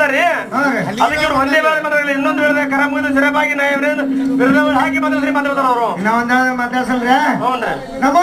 ಬಂದಾರಿ ಅದಕ್ಕೆ ಇವ್ರು ಒಂದೇ ಬಾರಿ ಮಾತಾಡಲಿ ಇನ್ನೊಂದು ಹೇಳಿದ್ರೆ ಕರ ಮುಗಿದು ಸಿರಪಾಗಿ ಹಾಕಿ ಮಾತಾಡ್ರಿ ಮಾತಾಡ್ತಾರ ಅವರು ಇನ್ನ ಒಂದ್ ಮಾತಾಡ್ಸಲ್ರಿ ಹ್ಞೂ ನಮೋ